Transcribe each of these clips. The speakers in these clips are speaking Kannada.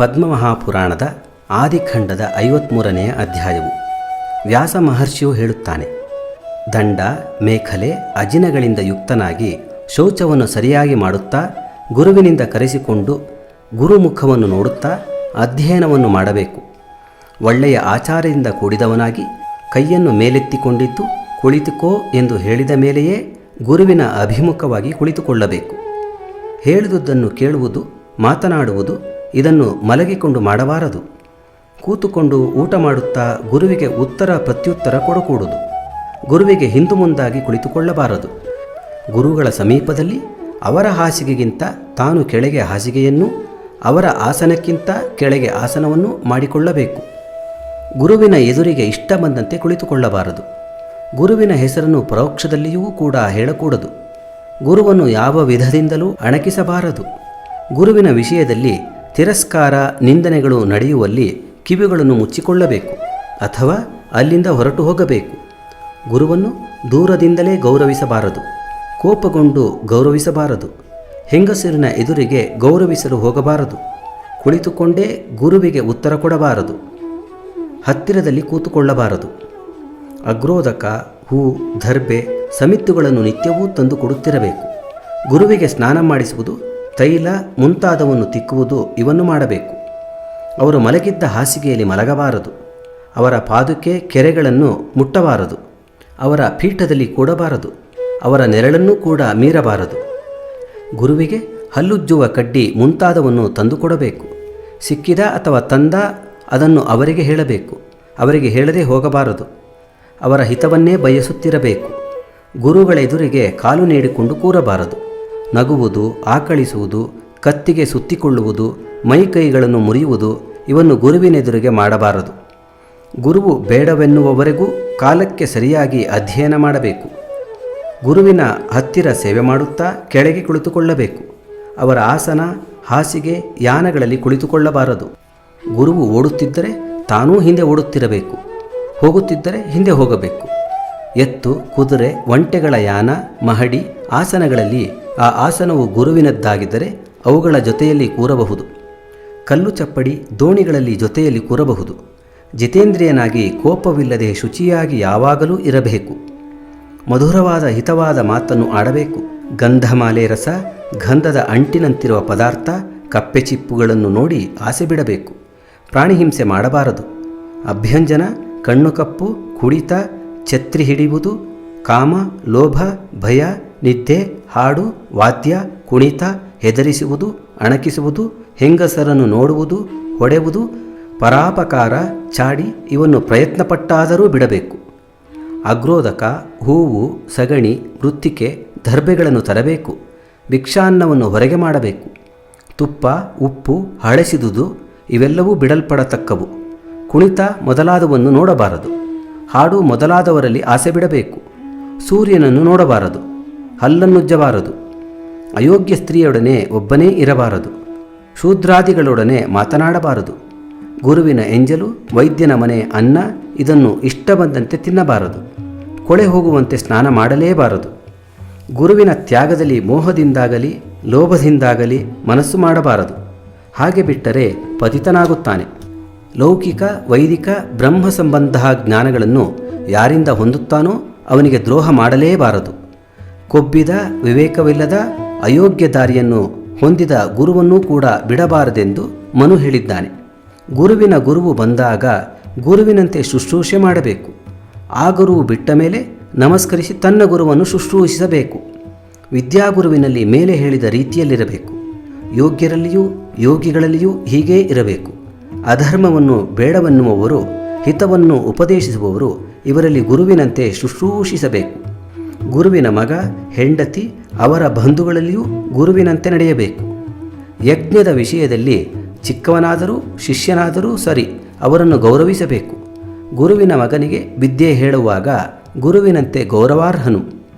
ಪದ್ಮಮಹಾಪುರಾಣದ ಆದಿಖಂಡದ 53ನೆಯ ಅಧ್ಯಾಯವು. ವ್ಯಾಸ ಮಹರ್ಷಿಯು ಹೇಳುತ್ತಾನೆ, ದಂಡ ಮೇಖಲೆ ಅಜಿನಗಳಿಂದ ಯುಕ್ತನಾಗಿ ಶೌಚವನ್ನು ಸರಿಯಾಗಿ ಮಾಡುತ್ತಾ ಗುರುವಿನಿಂದ ಕರೆಸಿಕೊಂಡು ಗುರುಮುಖವನ್ನು ನೋಡುತ್ತಾ ಅಧ್ಯಯನವನ್ನು ಮಾಡಬೇಕು. ಒಳ್ಳೆಯ ಆಚಾರದಿಂದ ಕೂಡಿದವನಾಗಿ ಕೈಯನ್ನು ಮೇಲೆತ್ತಿಕೊಂಡಿದ್ದು ಕುಳಿತುಕೋ ಎಂದು ಹೇಳಿದ ಮೇಲೆಯೇ ಗುರುವಿನ ಅಭಿಮುಖವಾಗಿ ಕುಳಿತುಕೊಳ್ಳಬೇಕು. ಹೇಳಿದುದನ್ನು ಕೇಳುವುದು, ಮಾತನಾಡುವುದು ಇದನ್ನು ಮಲಗಿಕೊಂಡು ಮಾಡಬಾರದು. ಕೂತುಕೊಂಡು ಊಟ ಮಾಡುತ್ತಾ ಗುರುವಿಗೆ ಉತ್ತರ ಪ್ರತ್ಯುತ್ತರ ಕೊಡಕೂಡದು. ಗುರುವಿಗೆ ಹಿಂದು ಮುಂದಾಗಿ ಕುಳಿತುಕೊಳ್ಳಬಾರದು. ಗುರುಗಳ ಸಮೀಪದಲ್ಲಿ ಅವರ ಹಾಸಿಗೆಗಿಂತ ತಾನು ಕೆಳಗೆ ಹಾಸಿಗೆಯನ್ನು, ಅವರ ಆಸನಕ್ಕಿಂತ ಕೆಳಗೆ ಆಸನವನ್ನು ಮಾಡಿಕೊಳ್ಳಬೇಕು. ಗುರುವಿನ ಎದುರಿಗೆ ಇಷ್ಟ ಬಂದಂತೆ ಕುಳಿತುಕೊಳ್ಳಬಾರದು. ಗುರುವಿನ ಹೆಸರನ್ನು ಪರೋಕ್ಷದಲ್ಲಿಯೂ ಕೂಡ ಹೇಳಕೂಡದು. ಗುರುವನ್ನು ಯಾವ ವಿಧದಿಂದಲೂ ಅಣಕಿಸಬಾರದು. ಗುರುವಿನ ವಿಷಯದಲ್ಲಿ ತಿರಸ್ಕಾರ ನಿಂದನೆಗಳು ನಡೆಯುವಲ್ಲಿ ಕಿವಿಗಳನ್ನು ಮುಚ್ಚಿಕೊಳ್ಳಬೇಕು ಅಥವಾ ಅಲ್ಲಿಂದ ಹೊರಟು ಹೋಗಬೇಕು. ಗುರುವನ್ನು ದೂರದಿಂದಲೇ ಗೌರವಿಸಬಾರದು. ಕೋಪಗೊಂಡು ಗೌರವಿಸಬಾರದು. ಹೆಂಗಸರಿನ ಎದುರಿಗೆ ಗೌರವಿಸಲು ಹೋಗಬಾರದು. ಕುಳಿತುಕೊಂಡೇ ಗುರುವಿಗೆ ಉತ್ತರ ಕೊಡಬಾರದು. ಹತ್ತಿರದಲ್ಲಿ ಕೂತುಕೊಳ್ಳಬಾರದು. ಅಗ್ರೋದಕ, ಹೂ, ದರ್ಬೆ, ಸಮಿತ್ತುಗಳನ್ನು ನಿತ್ಯವೂ ತಂದು ಕೊಡುತ್ತಿರಬೇಕು. ಗುರುವಿಗೆ ಸ್ನಾನ ಮಾಡಿಸುವುದು, ತೈಲ ಮುಂತಾದವನ್ನು ತಿಕ್ಕುವುದು ಇವನ್ನು ಮಾಡಬೇಕು. ಅವರು ಮಲಗಿದ್ದ ಹಾಸಿಗೆಯಲ್ಲಿ ಮಲಗಬಾರದು. ಅವರ ಪಾದುಕೆ ಕೆರೆಗಳನ್ನು ಮುಟ್ಟಬಾರದು. ಅವರ ಪೀಠದಲ್ಲಿ ಕೂಡಬಾರದು. ಅವರ ನೆರಳನ್ನೂ ಕೂಡ ಮೀರಬಾರದು. ಗುರುವಿಗೆ ಹಲ್ಲುಜ್ಜುವ ಕಡ್ಡಿ ಮುಂತಾದವನ್ನು ತಂದುಕೊಡಬೇಕು. ಸಿಕ್ಕಿದ ಅಥವಾ ತಂದ ಅದನ್ನು ಅವರಿಗೆ ಹೇಳಬೇಕು. ಅವರಿಗೆ ಹೇಳದೆ ಹೋಗಬಾರದು. ಅವರ ಹಿತವನ್ನೇ ಬಯಸುತ್ತಿರಬೇಕು. ಗುರುಗಳ ಎದುರಿಗೆ ಕಾಲು ನೀಡಿಕೊಂಡು ಕೂರಬಾರದು. ನಗುವುದು, ಆಕಳಿಸುವುದು, ಕತ್ತಿಗೆ ಸುತ್ತಿಕೊಳ್ಳುವುದು, ಮೈಕೈಗಳನ್ನು ಮುರಿಯುವುದು ಇವನ್ನು ಗುರುವಿನೆದುರಿಗೆ ಮಾಡಬಾರದು. ಗುರುವು ಬೇಡವೆನ್ನುವವರೆಗೂ ಕಾಲಕ್ಕೆ ಸರಿಯಾಗಿ ಅಧ್ಯಯನ ಮಾಡಬೇಕು. ಗುರುವಿನ ಹತ್ತಿರ ಸೇವೆ ಮಾಡುತ್ತಾ ಕೆಳಗೆ ಕುಳಿತುಕೊಳ್ಳಬೇಕು. ಅವರ ಆಸನ, ಹಾಸಿಗೆ, ಯಾನಗಳಲ್ಲಿ ಕುಳಿತುಕೊಳ್ಳಬಾರದು. ಗುರುವು ಓಡುತ್ತಿದ್ದರೆ ತಾನೂ ಹಿಂದೆ ಓಡುತ್ತಿರಬೇಕು. ಹೋಗುತ್ತಿದ್ದರೆ ಹಿಂದೆ ಹೋಗಬೇಕು. ಎತ್ತು, ಕುದುರೆ, ಒಂಟೆಗಳ ಯಾನ, ಮಹಡಿ, ಆಸನಗಳಲ್ಲಿ ಆ ಆಸನವು ಗುರುವಿನದ್ದಾಗಿದ್ದರೆ ಅವುಗಳ ಜೊತೆಯಲ್ಲಿ ಕೂರಬಹುದು. ಕಲ್ಲು ಚಪ್ಪಡಿ, ದೋಣಿಗಳಲ್ಲಿ ಜೊತೆಯಲ್ಲಿ ಕೂರಬಹುದು. ಜಿತೇಂದ್ರಿಯನಾಗಿ ಕೋಪವಿಲ್ಲದೆ ಶುಚಿಯಾಗಿ ಯಾವಾಗಲೂ ಇರಬೇಕು. ಮಧುರವಾದ ಹಿತವಾದ ಮಾತನ್ನು ಆಡಬೇಕು. ಗಂಧಮಾಲೆ ರಸ, ಗಂಧದ ಅಂಟಿನಂತಿರುವ ಪದಾರ್ಥ, ಕಪ್ಪೆ ಚಿಪ್ಪುಗಳನ್ನು ನೋಡಿ ಆಸೆ ಬಿಡಬೇಕು. ಪ್ರಾಣಿಹಿಂಸೆ ಮಾಡಬಾರದು. ಅಭ್ಯಂಜನ, ಕಣ್ಣು ಕಪ್ಪು, ಕುಡಿತ, ಛತ್ರಿ ಹಿಡಿಯುವುದು, ಕಾಮ, ಲೋಭ, ಭಯ, ನಿದ್ದೆ, ಹಾಡು, ವಾದ್ಯ, ಕುಣಿತ, ಹೆದರಿಸುವುದು, ಅಣಕಿಸುವುದು, ಹೆಂಗಸರನ್ನು ನೋಡುವುದು, ಹೊಡೆಯುವುದು, ಪರಾಪಕಾರ, ಚಾಡಿ ಇವನ್ನು ಪ್ರಯತ್ನಪಟ್ಟಾದರೂ ಬಿಡಬೇಕು. ಅಗ್ರೋದಕ, ಹೂವು, ಸಗಣಿ, ಮೃತ್ತಿಕೆ, ದರ್ಬೆಗಳನ್ನು ತರಬೇಕು. ಭಿಕ್ಷಾನ್ನವನ್ನು ಹೊರಗೆ ಮಾಡಬೇಕು. ತುಪ್ಪ, ಉಪ್ಪು, ಹಳಸಿದುದು ಇವೆಲ್ಲವೂ ಬಿಡಲ್ಪಡತಕ್ಕವು. ಕುಣಿತ ಮೊದಲಾದವನ್ನು ನೋಡಬಾರದು. ಹಾಡು ಮೊದಲಾದವರಲ್ಲಿ ಆಸೆ ಬಿಡಬೇಕು. ಸೂರ್ಯನನ್ನು ನೋಡಬಾರದು. ಹಲ್ಲನ್ನುಜ್ಜಬಾರದು. ಅಯೋಗ್ಯ ಸ್ತ್ರೀಯೊಡನೆ ಒಬ್ಬನೇ ಇರಬಾರದು. ಶೂದ್ರಾದಿಗಳೊಡನೆ ಮಾತನಾಡಬಾರದು. ಗುರುವಿನ ಎಂಜಲು, ವೈದ್ಯನ ಮನೆ ಅನ್ನ ಇದನ್ನು ಇಷ್ಟ ಬಂದಂತೆ ತಿನ್ನಬಾರದು. ಕೊಳೆ ಹೋಗುವಂತೆ ಸ್ನಾನ ಮಾಡಲೇಬಾರದು. ಗುರುವಿನ ತ್ಯಾಗದಲ್ಲಿ ಮೋಹದಿಂದಾಗಲಿ ಲೋಭದಿಂದಾಗಲಿ ಮನಸ್ಸು ಮಾಡಬಾರದು. ಹಾಗೆ ಬಿಟ್ಟರೆ ಪತಿತನಾಗುತ್ತಾನೆ. ಲೌಕಿಕ, ವೈದಿಕ, ಬ್ರಹ್ಮ ಸಂಬಂಧ ಜ್ಞಾನಗಳನ್ನು ಯಾರಿಂದ ಹೊಂದುತ್ತಾನೋ ಅವನಿಗೆ ದ್ರೋಹ ಮಾಡಲೇಬಾರದು. ಕೊಬ್ಬಿದ, ವಿವೇಕವಿಲ್ಲದ, ಅಯೋಗ್ಯ ದಾರಿಯನ್ನು ಹೊಂದಿದ ಗುರುವನ್ನೂ ಕೂಡ ಬಿಡಬಾರದೆಂದು ಮನು ಹೇಳಿದ್ದಾನೆ. ಗುರುವಿನ ಗುರುವು ಬಂದಾಗ ಗುರುವಿನಂತೆ ಶುಶ್ರೂಷೆ ಮಾಡಬೇಕು. ಆ ಗುರುವು ಬಿಟ್ಟ ಮೇಲೆ ನಮಸ್ಕರಿಸಿ ತನ್ನ ಗುರುವನ್ನು ಶುಶ್ರೂಷಿಸಬೇಕು. ವಿದ್ಯಾಗುರುವಿನಲ್ಲಿ ಮೇಲೆ ಹೇಳಿದ ರೀತಿಯಲ್ಲಿರಬೇಕು. ಯೋಗ್ಯರಲ್ಲಿಯೂ ಯೋಗಿಗಳಲ್ಲಿಯೂ ಹೀಗೇ ಇರಬೇಕು. ಅಧರ್ಮವನ್ನು ಬೇಡವೆನ್ನುವವರು, ಹಿತವನ್ನು ಉಪದೇಶಿಸುವವರು ಇವರಲ್ಲಿ ಗುರುವಿನಂತೆ ಶುಶ್ರೂಷಿಸಬೇಕು. ಗುರುವಿನ ಮಗ, ಹೆಂಡತಿ, ಅವರ ಬಂಧುಗಳಲ್ಲಿಯೂ ಗುರುವಿನಂತೆ ನಡೆಯಬೇಕು. ಯಜ್ಞದ ವಿಷಯದಲ್ಲಿ ಚಿಕ್ಕವನಾದರೂ ಶಿಷ್ಯನಾದರೂ ಸರಿ ಅವರನ್ನು ಗೌರವಿಸಬೇಕು. ಗುರುವಿನ ಮಗನಿಗೆ ವಿದ್ಯೆ ಹೇಳುವಾಗ ಗುರುವಿನಂತೆ ಗೌರವಾರ್ಹನು.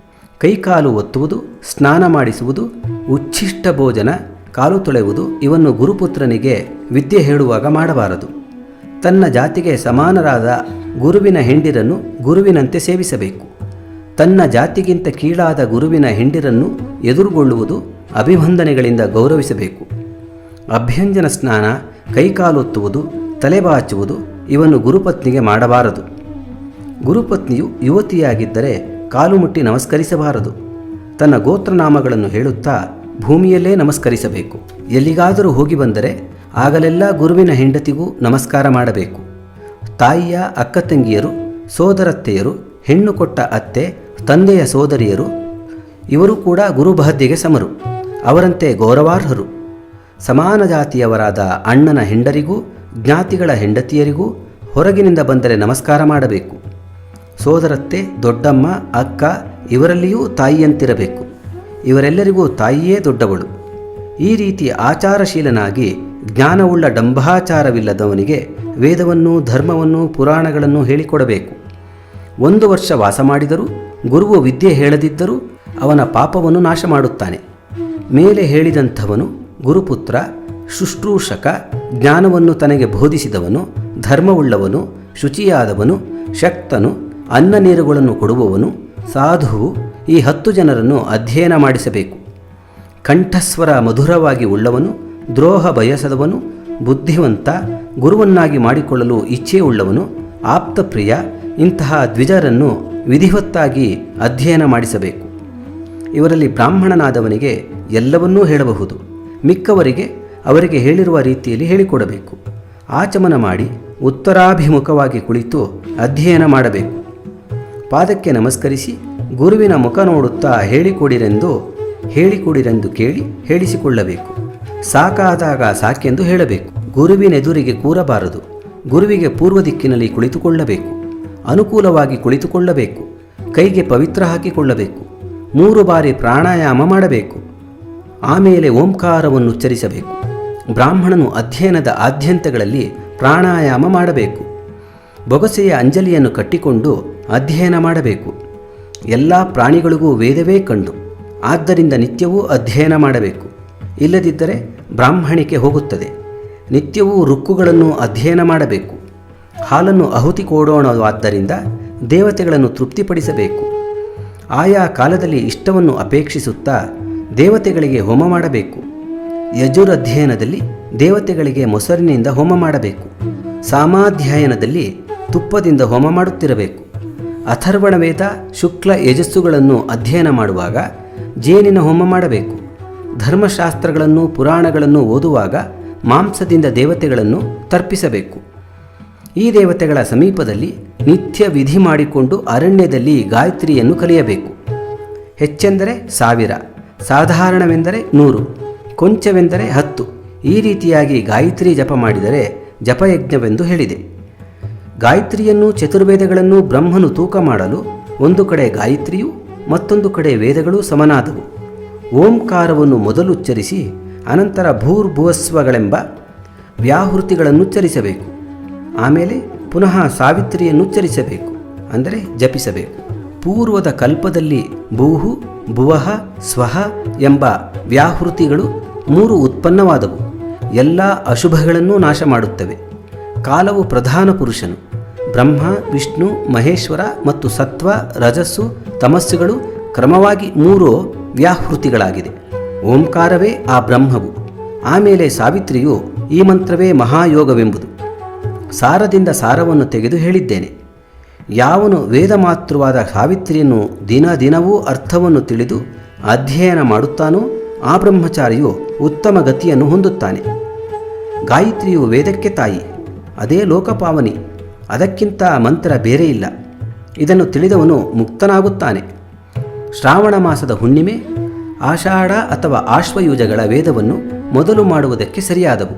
ಕೈಕಾಲು ಒತ್ತುವುದು, ಸ್ನಾನ ಮಾಡಿಸುವುದು, ಉಚ್ಛಿಷ್ಟ ಭೋಜನ, ಕಾಲು ತೊಳೆಯುವುದು ಇವನ್ನು ಗುರುಪುತ್ರನಿಗೆ ವಿದ್ಯೆ ಹೇಳುವಾಗ ಮಾಡಬಾರದು. ತನ್ನ ಜಾತಿಗೆ ಸಮಾನರಾದ ಗುರುವಿನ ಹೆಂಡಿರನ್ನು ಗುರುವಿನಂತೆ ಸೇವಿಸಬೇಕು. ತನ್ನ ಜಾತಿಗಿಂತ ಕೀಳಾದ ಗುರುವಿನ ಹೆಂಡಿರನ್ನು ಎದುರುಗೊಳ್ಳುವುದು, ಅಭಿವಂದನೆಗಳಿಂದ ಗೌರವಿಸಬೇಕು. ಅಭ್ಯಂಜನ ಸ್ನಾನ, ಕೈಕಾಲೊತ್ತುವುದು, ತಲೆಬಾಚುವುದು ಇವನ್ನು ಗುರುಪತ್ನಿಗೆ ಮಾಡಬಾರದು. ಗುರುಪತ್ನಿಯು ಯುವತಿಯಾಗಿದ್ದರೆ ಕಾಲು ಮುಟ್ಟಿ ನಮಸ್ಕರಿಸಬಾರದು. ತನ್ನ ಗೋತ್ರನಾಮಗಳನ್ನು ಹೇಳುತ್ತಾ ಭೂಮಿಯಲ್ಲೇ ನಮಸ್ಕರಿಸಬೇಕು. ಎಲ್ಲಿಗಾದರೂ ಹೋಗಿ ಬಂದರೆ ಆಗಲೆಲ್ಲ ಗುರುವಿನ ಹೆಂಡತಿಗೂ ನಮಸ್ಕಾರ ಮಾಡಬೇಕು. ತಾಯಿಯ ಅಕ್ಕ ತಂಗಿಯರು, ಸೋದರತ್ತೆಯರು, ಹೆಣ್ಣು ಕೊಟ್ಟ ಅತ್ತೆ, ತಂದೆಯ ಸೋದರಿಯರು ಇವರು ಕೂಡ ಗುರುಬಹದ್ಯೆಗೆ ಸಮರು, ಅವರಂತೆ ಗೌರವಾರ್ಹರು. ಸಮಾನ ಜಾತಿಯವರಾದ ಅಣ್ಣನ ಹೆಂಡರಿಗೂ ಜ್ಞಾತಿಗಳ ಹೆಂಡತಿಯರಿಗೂ ಹೊರಗಿನಿಂದ ಬಂದರೆ ನಮಸ್ಕಾರ ಮಾಡಬೇಕು. ಸೋದರತ್ತೆ, ದೊಡ್ಡಮ್ಮ, ಅಕ್ಕ ಇವರಲ್ಲಿಯೂ ತಾಯಿಯಂತಿರಬೇಕು. ಇವರೆಲ್ಲರಿಗೂ ತಾಯಿಯೇ ದೊಡ್ಡವಳು. ಈ ರೀತಿ ಆಚಾರಶೀಲನಾಗಿ ಜ್ಞಾನವುಳ್ಳ ಡಂಭಾಚಾರವಿಲ್ಲದವನಿಗೆ ವೇದವನ್ನು, ಧರ್ಮವನ್ನು, ಪುರಾಣಗಳನ್ನು ಹೇಳಿಕೊಡಬೇಕು. 1 ವರ್ಷ ವಾಸ ಮಾಡಿದರೂ ಗುರುವು ವಿದ್ಯೆ ಹೇಳದಿದ್ದರೂ ಅವನ ಪಾಪವನ್ನು ನಾಶ ಮಾಡುತ್ತಾನೆ. ಮೇಲೆ ಹೇಳಿದಂಥವನು ಗುರುಪುತ್ರ, ಶುಶ್ರೂಷಕ, ಜ್ಞಾನವನ್ನು ತನಗೆ ಬೋಧಿಸಿದವನು, ಧರ್ಮವುಳ್ಳವನು, ಶುಚಿಯಾದವನು, ಶಕ್ತನು, ಅನ್ನ ನೀರುಗಳನ್ನು ಕೊಡುವವನು, ಸಾಧುವು ಈ 10 ಜನರನ್ನು ಅಧ್ಯಯನ ಮಾಡಿಸಬೇಕು. ಕಂಠಸ್ವರ ಮಧುರವಾಗಿ ಉಳ್ಳವನು, ದ್ರೋಹ ಬಯಸದವನು, ಬುದ್ಧಿವಂತ, ಗುರುವನ್ನಾಗಿ ಮಾಡಿಕೊಳ್ಳಲು ಇಚ್ಛೆಯುಳ್ಳವನು, ಆಪ್ತಪ್ರಿಯ ಇಂತಹ ದ್ವಿಜರನ್ನು ವಿಧಿವತ್ತಾಗಿ ಅಧ್ಯಯನ ಮಾಡಿಸಬೇಕು. ಇವರಲ್ಲಿ ಬ್ರಾಹ್ಮಣನಾದವನಿಗೆ ಎಲ್ಲವನ್ನೂ ಹೇಳಬಹುದು. ಮಿಕ್ಕವರಿಗೆ ಅವರಿಗೆ ಹೇಳಿರುವ ರೀತಿಯಲ್ಲಿ ಹೇಳಿಕೊಡಬೇಕು. ಆಚಮನ ಮಾಡಿ ಉತ್ತರಾಭಿಮುಖವಾಗಿ ಕುಳಿತು ಅಧ್ಯಯನ ಮಾಡಬೇಕು. ಪಾದಕ್ಕೆ ನಮಸ್ಕರಿಸಿ ಗುರುವಿನ ಮುಖ ನೋಡುತ್ತಾ ಹೇಳಿಕೊಡಿರೆಂದು ಕೇಳಿ ಹೇಳಿಸಿಕೊಳ್ಳಬೇಕು. ಸಾಕಾದಾಗ ಸಾಕೆಂದು ಹೇಳಬೇಕು. ಗುರುವಿನೆದುರಿಗೆ ಕೂರಬಾರದು. ಗುರುವಿಗೆ ಪೂರ್ವ ದಿಕ್ಕಿನಲ್ಲಿ ಕುಳಿತುಕೊಳ್ಳಬೇಕು. ಅನುಕೂಲವಾಗಿ ಕುಳಿತುಕೊಳ್ಳಬೇಕು. ಕೈಗೆ ಪವಿತ್ರ ಹಾಕಿಕೊಳ್ಳಬೇಕು. 3 ಬಾರಿ ಪ್ರಾಣಾಯಾಮ ಮಾಡಬೇಕು. ಆಮೇಲೆ ಓಂಕಾರವನ್ನು ಉಚ್ಚರಿಸಬೇಕು. ಬ್ರಾಹ್ಮಣನು ಅಧ್ಯಯನದ ಆದ್ಯಂತಗಳಲ್ಲಿ ಪ್ರಾಣಾಯಾಮ ಮಾಡಬೇಕು. ಬೊಗಸೆಯ ಅಂಜಲಿಯನ್ನು ಕಟ್ಟಿಕೊಂಡು ಅಧ್ಯಯನ ಮಾಡಬೇಕು. ಎಲ್ಲ ಪ್ರಾಣಿಗಳಿಗೂ ವೇದವೇ ಕಂಡು, ಆದ್ದರಿಂದ ನಿತ್ಯವೂ ಅಧ್ಯಯನ ಮಾಡಬೇಕು. ಇಲ್ಲದಿದ್ದರೆ ಬ್ರಾಹ್ಮಣಿಕೆ ಹೋಗುತ್ತದೆ. ನಿತ್ಯವೂ ಋಕ್ಕುಗಳನ್ನು ಅಧ್ಯಯನ ಮಾಡಬೇಕು. ಹಾಲನ್ನು ಆಹುತಿ ಕೊಡೋಣವಾದ್ದರಿಂದ ದೇವತೆಗಳನ್ನು ತೃಪ್ತಿಪಡಿಸಬೇಕು. ಆಯಾ ಕಾಲದಲ್ಲಿ ಇಷ್ಟವನ್ನು ಅಪೇಕ್ಷಿಸುತ್ತಾ ದೇವತೆಗಳಿಗೆ ಹೋಮ ಮಾಡಬೇಕು. ಯಜುರಧ್ಯಯನದಲ್ಲಿ ದೇವತೆಗಳಿಗೆ ಮೊಸರಿನಿಂದ ಹೋಮ ಮಾಡಬೇಕು. ಸಾಮಾಧ್ಯಾಯನದಲ್ಲಿ ತುಪ್ಪದಿಂದ ಹೋಮ ಮಾಡುತ್ತಿರಬೇಕು. ಅಥರ್ವಣ ವೇದ, ಶುಕ್ಲ ಯಜಸ್ಸುಗಳನ್ನು ಅಧ್ಯಯನ ಮಾಡುವಾಗ ಜೇನಿನ ಹೋಮ ಮಾಡಬೇಕು. ಧರ್ಮಶಾಸ್ತ್ರಗಳನ್ನು, ಪುರಾಣಗಳನ್ನು ಓದುವಾಗ ಮಾಂಸದಿಂದ ದೇವತೆಗಳನ್ನು ತರ್ಪಿಸಬೇಕು. ಈ ದೇವತೆಗಳ ಸಮೀಪದಲ್ಲಿ ನಿತ್ಯ ವಿಧಿ ಮಾಡಿಕೊಂಡು ಅರಣ್ಯದಲ್ಲಿ ಗಾಯತ್ರಿಯನ್ನು ಕಲಿಯಬೇಕು. ಹೆಚ್ಚೆಂದರೆ 1000, ಸಾಧಾರಣವೆಂದರೆ 100, ಕೊಂಚವೆಂದರೆ 10. ಈ ರೀತಿಯಾಗಿ ಗಾಯತ್ರಿ ಜಪ ಮಾಡಿದರೆ ಜಪಯಜ್ಞವೆಂದು ಹೇಳಿದೆ. ಗಾಯತ್ರಿಯನ್ನು, ಚತುರ್ವೇದಗಳನ್ನು ಬ್ರಹ್ಮನು ತೂಕ ಮಾಡಲು ಒಂದು ಕಡೆ ಗಾಯತ್ರಿಯು, ಮತ್ತೊಂದು ಕಡೆ ವೇದಗಳು ಸಮನಾದವು. ಓಂಕಾರವನ್ನು ಮೊದಲು ಉಚ್ಚರಿಸಿ ಅನಂತರ ಭೂರ್ಭುವಸ್ವಗಳೆಂಬ ವ್ಯಾಹೃತಿಗಳನ್ನು ಉಚ್ಚರಿಸಬೇಕು. ಆಮೇಲೆ ಪುನಃ ಸಾವಿತ್ರಿಯನ್ನು ಉಚ್ಚರಿಸಬೇಕು, ಅಂದರೆ ಜಪಿಸಬೇಕು. ಪೂರ್ವದ ಕಲ್ಪದಲ್ಲಿ ಭೂಹು, ಭುವಃ, ಸ್ವಹ ಎಂಬ ವ್ಯಾಹೃತಿಗಳು 3 ಉತ್ಪನ್ನವಾದವು. ಎಲ್ಲ ಅಶುಭಗಳನ್ನು ನಾಶ ಮಾಡುತ್ತವೆ. ಕಾಲವು ಪ್ರಧಾನ ಪುರುಷನು. ಬ್ರಹ್ಮ, ವಿಷ್ಣು, ಮಹೇಶ್ವರ ಮತ್ತು ಸತ್ವ, ರಜಸ್ಸು, ತಮಸ್ಸುಗಳು ಕ್ರಮವಾಗಿ 3 ವ್ಯಾಹೃತಿಗಳಾಗಿದೆ. ಓಂಕಾರವೇ ಆ ಬ್ರಹ್ಮವು. ಆಮೇಲೆ ಸಾವಿತ್ರಿಯು ಈ ಮಂತ್ರವೇ ಮಹಾಯೋಗವೆಂಬುದು. ಸಾರದಿಂದ ಸಾರವನ್ನು ತೆಗೆದು ಹೇಳಿದ್ದೇನೆ. ಯಾವನು ವೇದಮಾತೃವಾದ ಸಾವಿತ್ರಿಯನ್ನು ದಿನವೂ ಅರ್ಥವನ್ನು ತಿಳಿದು ಅಧ್ಯಯನ ಮಾಡುತ್ತಾನೋ ಆ ಬ್ರಹ್ಮಚಾರಿಯು ಉತ್ತಮ ಗತಿಯನ್ನು ಹೊಂದುತ್ತಾನೆ. ಗಾಯತ್ರಿಯು ವೇದಕ್ಕೆ ತಾಯಿ, ಅದೇ ಲೋಕಪಾವನಿ. ಅದಕ್ಕಿಂತ ಮಂತ್ರ ಬೇರೆ ಇಲ್ಲ. ಇದನ್ನು ತಿಳಿದವನು ಮುಕ್ತನಾಗುತ್ತಾನೆ. ಶ್ರಾವಣ ಮಾಸದ ಹುಣ್ಣಿಮೆ, ಆಷಾಢ ಅಥವಾ ಆಶ್ವಯುಜಗಳ ವೇದವನ್ನು ಮೊದಲು ಮಾಡುವುದಕ್ಕೆ ಸರಿಯಾದವು.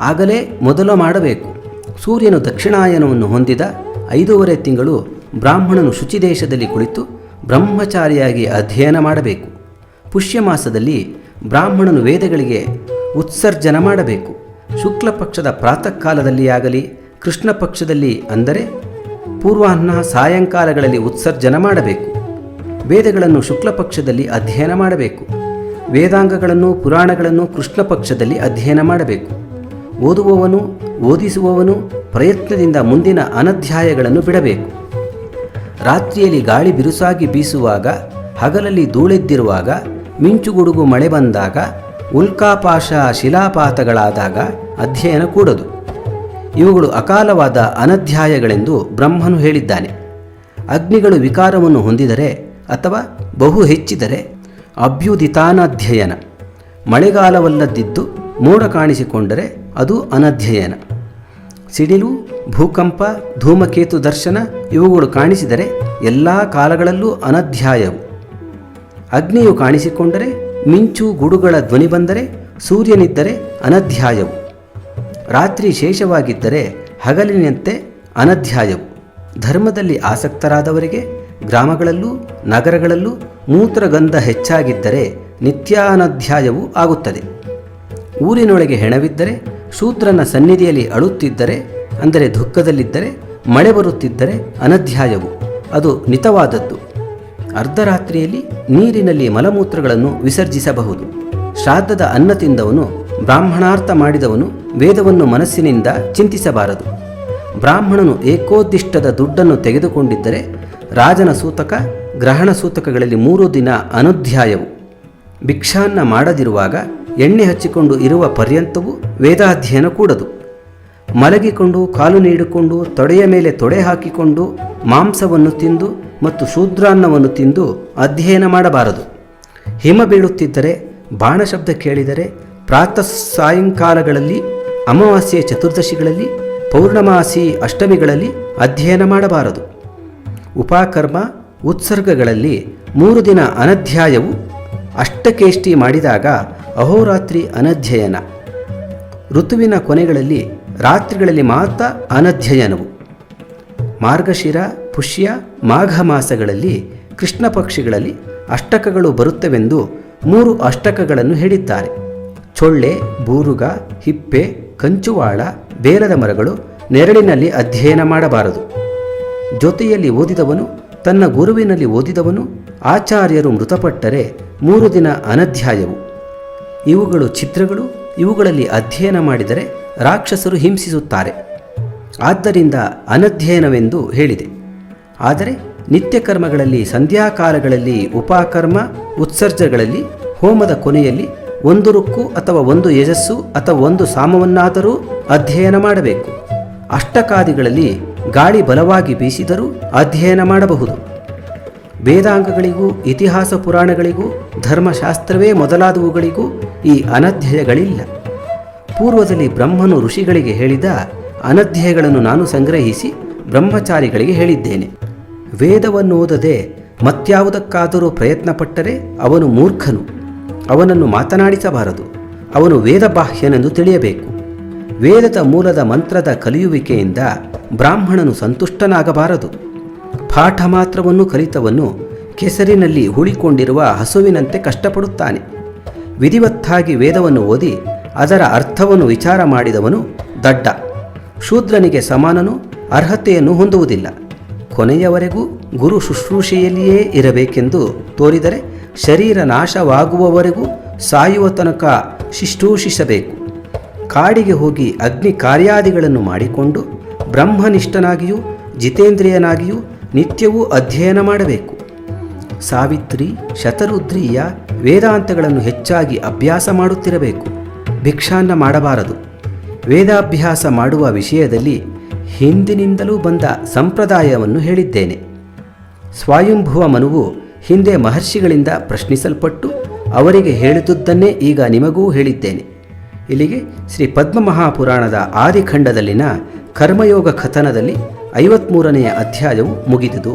ಆಗಲೇ ಮೊದಲು ಮಾಡಬೇಕು. ಸೂರ್ಯನು ದಕ್ಷಿಣಾಯನವನ್ನು ಹೊಂದಿದ 5.5 ತಿಂಗಳು ಬ್ರಾಹ್ಮಣನು ಶುಚಿದೇಶದಲ್ಲಿ ಕುಳಿತು ಬ್ರಹ್ಮಚಾರಿಯಾಗಿ ಅಧ್ಯಯನ ಮಾಡಬೇಕು. ಪುಷ್ಯ ಮಾಸದಲ್ಲಿ ಬ್ರಾಹ್ಮಣನು ವೇದಗಳಿಗೆ ಉತ್ಸರ್ಜನ ಮಾಡಬೇಕು. ಶುಕ್ಲ ಪಕ್ಷದ ಪ್ರಾತಃ ಕಾಲದಲ್ಲಿಯಾಗಲಿ, ಕೃಷ್ಣ ಪಕ್ಷದಲ್ಲಿ ಅಂದರೆ ಪೂರ್ವಾಹ್ನ, ಸಾಯಂಕಾಲಗಳಲ್ಲಿ ಉತ್ಸರ್ಜನ ಮಾಡಬೇಕು. ವೇದಗಳನ್ನು ಶುಕ್ಲ ಪಕ್ಷದಲ್ಲಿ ಅಧ್ಯಯನ ಮಾಡಬೇಕು. ವೇದಾಂಗಗಳನ್ನು, ಪುರಾಣಗಳನ್ನು ಕೃಷ್ಣ ಪಕ್ಷದಲ್ಲಿ ಅಧ್ಯಯನ ಮಾಡಬೇಕು. ಓದುವವನು, ಓದಿಸುವವನು ಪ್ರಯತ್ನದಿಂದ ಮುಂದಿನ ಅನಧ್ಯಾಯಗಳನ್ನು ಬಿಡಬೇಕು. ರಾತ್ರಿಯಲ್ಲಿ ಗಾಳಿ ಬಿರುಸಾಗಿ ಬೀಸುವಾಗ, ಹಗಲಲ್ಲಿ ಧೂಳೆದ್ದಿರುವಾಗ, ಮಿಂಚುಗುಡುಗು ಮಳೆ ಬಂದಾಗ, ಉಲ್ಕಾಪಾಶ ಶಿಲಾಪಾತಗಳಾದಾಗ ಅಧ್ಯಯನ ಕೂಡದು. ಇವುಗಳು ಅಕಾಲವಾದ ಅನಧ್ಯಾಯಗಳೆಂದು ಬ್ರಹ್ಮನು ಹೇಳಿದ್ದಾನೆ. ಅಗ್ನಿಗಳು ವಿಕಾರವನ್ನು ಹೊಂದಿದರೆ ಅಥವಾ ಬಹು ಹೆಚ್ಚಿದರೆ ಅಭ್ಯುದಿತಾನಧ್ಯಯನ, ಮಳೆಗಾಲವಲ್ಲದಿದ್ದು ಮೋಡ ಕಾಣಿಸಿಕೊಂಡರೆ ಅದು ಅನಧ್ಯಯನ. ಸಿಡಿಲು, ಭೂಕಂಪ, ಧೂಮಕೇತು ದರ್ಶನ ಇವುಗಳು ಕಾಣಿಸಿದರೆ ಎಲ್ಲ ಕಾಲಗಳಲ್ಲೂ ಅನಧ್ಯಾಯವು. ಅಗ್ನಿಯು ಕಾಣಿಸಿಕೊಂಡರೆ, ಮಿಂಚು ಗುಡುಗಳ ಧ್ವನಿ ಬಂದರೆ, ಸೂರ್ಯನಿದ್ದರೆ ಅನಧ್ಯಾಯವು. ರಾತ್ರಿ ಶೇಷವಾಗಿದ್ದರೆ ಹಗಲಿನಂತೆ ಅನಧ್ಯಾಯವು. ಧರ್ಮದಲ್ಲಿ ಆಸಕ್ತರಾದವರಿಗೆ ಗ್ರಾಮಗಳಲ್ಲೂ ನಗರಗಳಲ್ಲೂ ಮೂತ್ರಗಂಧ ಹೆಚ್ಚಾಗಿದ್ದರೆ ನಿತ್ಯಾನಧ್ಯಾಯವೂ ಆಗುತ್ತದೆ. ಊರಿನೊಳಗೆ ಹೆಣವಿದ್ದರೆ, ಶೂದ್ರನ ಸನ್ನಿಧಿಯಲ್ಲಿ ಅಳುತ್ತಿದ್ದರೆ, ಅಂದರೆ ದುಃಖದಲ್ಲಿದ್ದರೆ, ಮಳೆ ಬರುತ್ತಿದ್ದರೆ ಅನಧ್ಯಾಯವು, ಅದು ನಿತವಾದದ್ದು. ಅರ್ಧರಾತ್ರಿಯಲ್ಲಿ ನೀರಿನಲ್ಲಿ ಮಲಮೂತ್ರಗಳನ್ನು ವಿಸರ್ಜಿಸಬಹುದು. ಶ್ರಾದ್ದದ ಅನ್ನ ತಿಂದವನು, ಬ್ರಾಹ್ಮಣಾರ್ಥ ಮಾಡಿದವನು ವೇದವನ್ನು ಮನಸ್ಸಿನಿಂದ ಚಿಂತಿಸಬಾರದು. ಬ್ರಾಹ್ಮಣನು ಏಕೋದ್ದಿಷ್ಟದ ದುಡ್ಡನ್ನು ತೆಗೆದುಕೊಂಡಿದ್ದರೆ ರಾಜನ ಸೂತಕ, ಗ್ರಹಣ ಸೂತಕಗಳಲ್ಲಿ 3 ದಿನ ಅನುಧ್ಯಾಯವು. ಭಿಕ್ಷಾನ್ನ ಮಾಡದಿರುವಾಗ ಎಣ್ಣೆ ಹಚ್ಚಿಕೊಂಡು ಇರುವ ಪರ್ಯಂತವೂ ವೇದಾಧ್ಯಯನ ಕೂಡದು. ಮಲಗಿಕೊಂಡು, ಕಾಲು ನೀಡಿಕೊಂಡು, ತೊಡೆಯ ಮೇಲೆ ತೊಡೆ ಹಾಕಿಕೊಂಡು ಮಾಂಸವನ್ನು ತಿಂದು ಮತ್ತು ಶೂದ್ರಾನ್ನವನ್ನು ತಿಂದು ಅಧ್ಯಯನ ಮಾಡಬಾರದು. ಹಿಮ ಬೀಳುತ್ತಿದ್ದರೆ, ಬಾಣ ಶಬ್ದ ಕೇಳಿದರೆ, ಪ್ರಾತಃ ಸಾಯಂಕಾಲಗಳಲ್ಲಿ, ಅಮಾವಾಸ್ಯೆ ಚತುರ್ದಶಿಗಳಲ್ಲಿ, ಪೌರ್ಣಮಾಸಿ ಅಷ್ಟಮಿಗಳಲ್ಲಿ ಅಧ್ಯಯನ ಮಾಡಬಾರದು. ಉಪಕರ್ಮ, ಉತ್ಸರ್ಗಗಳಲ್ಲಿ 3 ದಿನ ಅನಧ್ಯಾಯವು. ಅಷ್ಟಕೇಷ್ಟಿ ಮಾಡಿದಾಗ ಅಹೋರಾತ್ರಿ ಅನಧ್ಯಯನ. ಋತುವಿನ ಕೊನೆಗಳಲ್ಲಿ ರಾತ್ರಿಗಳಲ್ಲಿ ಮಾತ್ರ ಅನಧ್ಯಯನವು. ಮಾರ್ಗಶಿರ, ಪುಷ್ಯ, ಮಾಘ ಮಾಸಗಳಲ್ಲಿ, ಕೃಷ್ಣ ಪಕ್ಷಿಗಳಲ್ಲಿ ಅಷ್ಟಕಗಳು ಬರುತ್ತವೆಂದು 3 ಅಷ್ಟಕಗಳನ್ನು ಹೇಳಿದ್ದಾರೆ. ಚೊಳ್ಳೆ, ಬೂರುಗ, ಹಿಪ್ಪೆ, ಕಂಚುವಾಳ, ಬೇಲದ ಮರಗಳು ನೆರಳಿನಲ್ಲಿ ಅಧ್ಯಯನ ಮಾಡಬಾರದು. ಜೊತೆಯಲ್ಲಿ ಓದಿದವನು, ತನ್ನ ಗುರುವಿನಲ್ಲಿ ಓದಿದವನು, ಆಚಾರ್ಯರು ಮೃತಪಟ್ಟರೆ 3 ದಿನ ಅನಧ್ಯಾಯವು. ಇವುಗಳು ಛಿದ್ರಗಳು. ಇವುಗಳಲ್ಲಿ ಅಧ್ಯಯನ ಮಾಡಿದರೆ ರಾಕ್ಷಸರು ಹಿಂಸಿಸುತ್ತಾರೆ. ಆದ್ದರಿಂದ ಅನಧ್ಯಯನವೆಂದು ಹೇಳಿದೆ. ಆದರೆ ನಿತ್ಯಕರ್ಮಗಳಲ್ಲಿ, ಸಂಧ್ಯಾಕಾಲಗಳಲ್ಲಿ, ಉಪಕರ್ಮ, ಉತ್ಸರ್ಜಗಳಲ್ಲಿ, ಹೋಮದ ಕೊನೆಯಲ್ಲಿ 1 ರುಕ್ಕು ಅಥವಾ 1 ಯಜಸ್ಸು ಅಥವಾ 1 ಸಾಮವನ್ನಾದರೂ ಅಧ್ಯಯನ ಮಾಡಬೇಕು. ಅಷ್ಟಕಾದಿಗಳಲ್ಲಿ ಗಾಳಿ ಬಲವಾಗಿ ಬೀಸಿದರೂ ಅಧ್ಯಯನ ಮಾಡಬಹುದು. ವೇದಾಂಗಗಳಿಗೂ, ಇತಿಹಾಸ ಪುರಾಣಗಳಿಗೂ, ಧರ್ಮಶಾಸ್ತ್ರವೇ ಮೊದಲಾದವುಗಳಿಗೂ ಈ ಅನಧ್ಯಯಗಳಿಲ್ಲ. ಪೂರ್ವದಲ್ಲಿ ಬ್ರಹ್ಮನು ಋಷಿಗಳಿಗೆ ಹೇಳಿದ ಅನಧ್ಯಯಗಳನ್ನು ನಾನು ಸಂಗ್ರಹಿಸಿ ಬ್ರಹ್ಮಚಾರಿಗಳಿಗೆ ಹೇಳಿದ್ದೇನೆ. ವೇದವನ್ನು ಓದದೆ ಮತ್ಯಾವುದಕ್ಕಾದರೂ ಪ್ರಯತ್ನಪಟ್ಟರೆ ಅವನು ಮೂರ್ಖನು. ಅವನನ್ನು ಮಾತನಾಡಿಸಬಾರದು. ಅವನು ವೇದಬಾಹ್ಯನೆಂದು ತಿಳಿಯಬೇಕು. ವೇದದ ಮೂಲದ ಮಂತ್ರದ ಕಲಿಯುವಿಕೆಯಿಂದ ಬ್ರಾಹ್ಮಣನು ಸಂತುಷ್ಟನಾಗಬಾರದು. ಪಾಠ ಮಾತ್ರವನ್ನು ಕಲಿತವನು ಕೆಸರಿನಲ್ಲಿ ಹುಳಿಕೊಂಡಿರುವ ಹಸುವಿನಂತೆ ಕಷ್ಟಪಡುತ್ತಾನೆ. ವಿಧಿವತ್ತಾಗಿ ವೇದವನ್ನು ಓದಿ ಅದರ ಅರ್ಥವನ್ನು ವಿಚಾರ ಮಾಡಿದವನು ದಡ್ಡ. ಶೂದ್ರನಿಗೆ ಸಮಾನನು ಅರ್ಹತೆಯನ್ನು ಹೊಂದುವುದಿಲ್ಲ. ಕೊನೆಯವರೆಗೂ ಗುರು ಶುಶ್ರೂಷೆಯಲ್ಲಿಯೇ ಇರಬೇಕೆಂದು ತೋರಿದರೆ ಶರೀರ ನಾಶವಾಗುವವರೆಗೂ ಸಾಯುವ ತನಕ ಶುಶ್ರೂಷಿಸಬೇಕು. ಕಾಡಿಗೆ ಹೋಗಿ ಅಗ್ನಿ ಕಾರ್ಯಾದಿಗಳನ್ನು ಮಾಡಿಕೊಂಡು ಬ್ರಹ್ಮನಿಷ್ಠನಾಗಿಯೂ ಜಿತೇಂದ್ರಿಯನಾಗಿಯೂ ನಿತ್ಯವೂ ಅಧ್ಯಯನ ಮಾಡಬೇಕು. ಸಾವಿತ್ರಿ, ಶತರುದ್ರೀಯ ವೇದಾಂತಗಳನ್ನು ಹೆಚ್ಚಾಗಿ ಅಭ್ಯಾಸ ಮಾಡುತ್ತಿರಬೇಕು. ಭಿಕ್ಷಾನ್ನ ಮಾಡಬಾರದು. ವೇದಾಭ್ಯಾಸ ಮಾಡುವ ವಿಷಯದಲ್ಲಿ ಹಿಂದಿನಿಂದಲೂ ಬಂದ ಸಂಪ್ರದಾಯವನ್ನು ಹೇಳಿದ್ದೇನೆ. ಸ್ವಯಂಭುವ ಮನುವು ಹಿಂದೆ ಮಹರ್ಷಿಗಳಿಂದ ಪ್ರಶ್ನಿಸಲ್ಪಟ್ಟು ಅವರಿಗೆ ಹೇಳಿದುದನ್ನೇ ಈಗ ನಿಮಗೂ ಹೇಳಿದ್ದೇನೆ. ಇಲ್ಲಿಗೆ ಶ್ರೀ ಪದ್ಮಮಹಾಪುರಾಣದ ಆದಿಖಂಡದಲ್ಲಿನ ಕರ್ಮಯೋಗ ಕಥನದಲ್ಲಿ 53ನೇ ಅಧ್ಯಾಯವು ಮುಗಿದುದು.